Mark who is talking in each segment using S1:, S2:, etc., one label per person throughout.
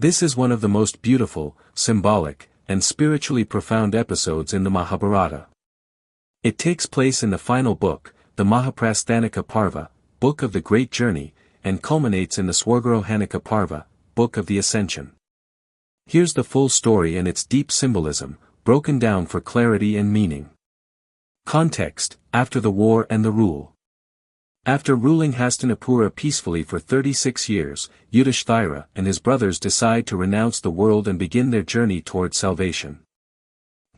S1: This is one of the most beautiful, symbolic, and spiritually profound episodes in the Mahabharata. It takes place in the final book, the Mahaprasthanika Parva, Book of the Great Journey, and culminates in the Swargarohanika Parva, Book of the Ascension. Here's the full story and its deep symbolism, broken down for clarity and meaning. Context: after the war and the rule. After ruling Hastinapura peacefully for 36 years, Yudhishthira and his brothers decide to renounce the world and begin their journey toward salvation.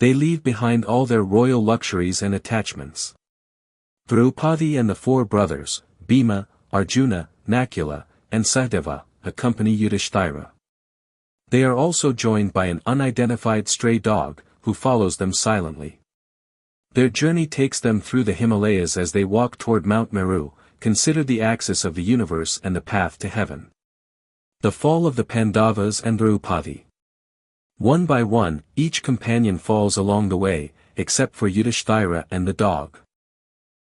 S1: They leave behind all their royal luxuries and attachments. Draupadi and the four brothers, Bhima, Arjuna, Nakula, and Sahadeva, accompany Yudhishthira. They are also joined by an unidentified stray dog, who follows them silently. Their journey takes them through the Himalayas as they walk toward Mount Meru, considered the axis of the universe and the path to heaven. The fall of the Pandavas and Draupadi. One by one, each companion falls along the way, except for Yudhishthira and the dog.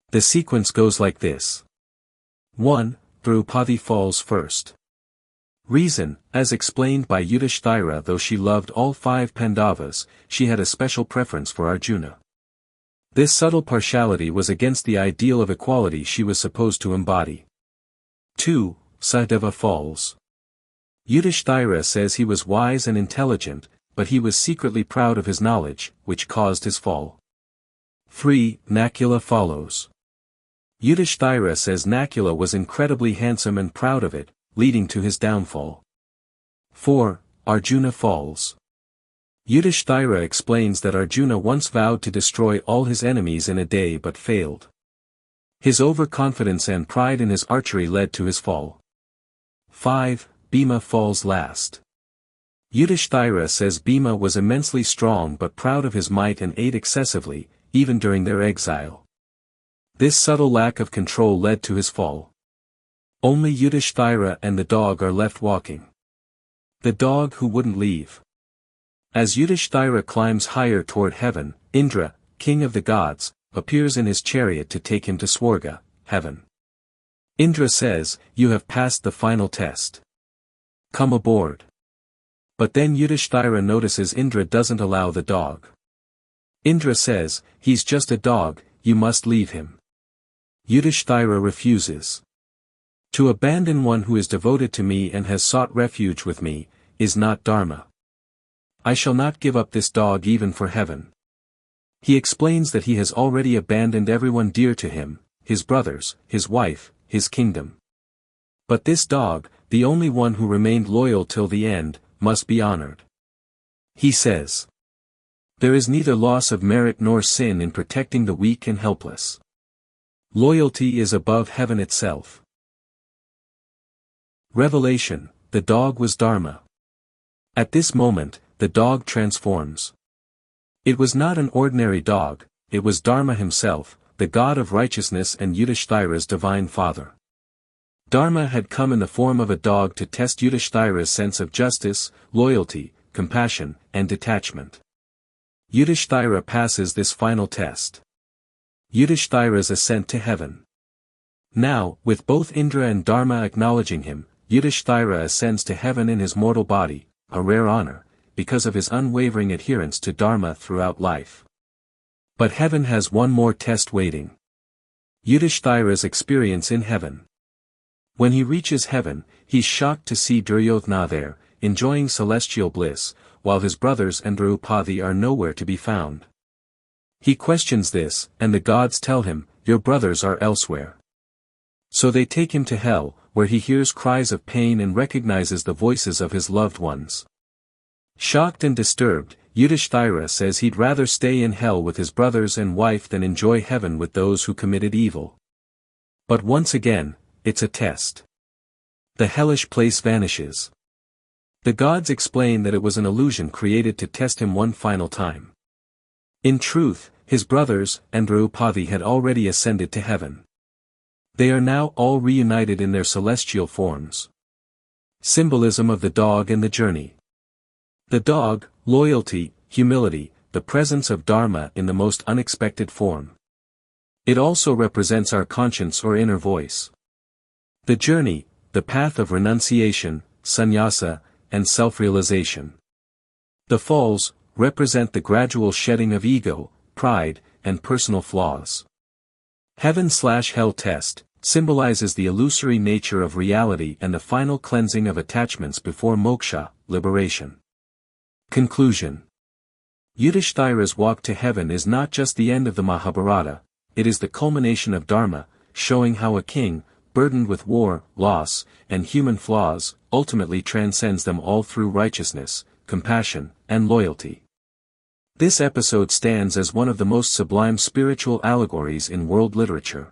S1: The sequence goes like this. 1. Draupadi falls first. Reason: as explained by Yudhishthira, though she loved all 5 Pandavas, she had a special preference for Arjuna. This subtle partiality was against the ideal of equality she was supposed to embody. 2. Sahadeva falls. Yudhishthira says he was wise and intelligent, but he was secretly proud of his knowledge, which caused his fall. 3. Nakula follows. Yudhishthira says Nakula was incredibly handsome and proud of it, leading to his downfall. 4. Arjuna falls. Yudhishthira explains that Arjuna once vowed to destroy all his enemies in a day but failed. His overconfidence and pride in his archery led to his fall. 5. Bhima falls last. Yudhishthira says Bhima was immensely strong but proud of his might and ate excessively, even during their exile. This subtle lack of control led to his fall. Only Yudhishthira and the dog are left walking. The dog who wouldn't leave. As Yudhishthira climbs higher toward heaven, Indra, king of the gods, appears in his chariot to take him to Swarga, heaven. Indra says, "You have passed the final test. Come aboard." But then Yudhishthira notices Indra doesn't allow the dog. Indra says, "He's just a dog, you must leave him." Yudhishthira refuses. "To abandon one who is devoted to me and has sought refuge with me, is not dharma. I shall not give up this dog even for heaven." He explains that he has already abandoned everyone dear to him, his brothers, his wife, his kingdom. But this dog, the only one who remained loyal till the end, must be honored. He says, "There is neither loss of merit nor sin in protecting the weak and helpless. Loyalty is above heaven itself." Revelation: the dog was Dharma. At this moment, the dog transforms. It was not an ordinary dog, it was Dharma himself, the god of righteousness and Yudhishthira's divine father. Dharma had come in the form of a dog to test Yudhishthira's sense of justice, loyalty, compassion, and detachment. Yudhishthira passes this final test. Yudhishthira's ascent to heaven. Now, with both Indra and Dharma acknowledging him, Yudhishthira ascends to heaven in his mortal body, a rare honor, because of his unwavering adherence to Dharma throughout life. But heaven has one more test waiting. Yudhishthira's experience in heaven. When he reaches heaven, he's shocked to see Duryodhana there, enjoying celestial bliss, while his brothers and Draupadi are nowhere to be found. He questions this, and the gods tell him, "Your brothers are elsewhere." So they take him to hell, where he hears cries of pain and recognizes the voices of his loved ones. Shocked and disturbed, Yudhishthira says he'd rather stay in hell with his brothers and wife than enjoy heaven with those who committed evil. But once again, it's a test. The hellish place vanishes. The gods explain that it was an illusion created to test him one final time. In truth, his brothers and Draupadi had already ascended to heaven. They are now all reunited in their celestial forms. Symbolism of the dog and the journey. The dog, loyalty, humility, the presence of Dharma in the most unexpected form. It also represents our conscience or inner voice. The journey, the path of renunciation, sannyasa, and self-realization. The falls represent the gradual shedding of ego, pride, and personal flaws. Heaven/hell test symbolizes the illusory nature of reality and the final cleansing of attachments before moksha, liberation. Conclusion. Yudhishthira's walk to heaven is not just the end of the Mahabharata, it is the culmination of Dharma, showing how a king, burdened with war, loss, and human flaws, ultimately transcends them all through righteousness, compassion, and loyalty. This episode stands as one of the most sublime spiritual allegories in world literature.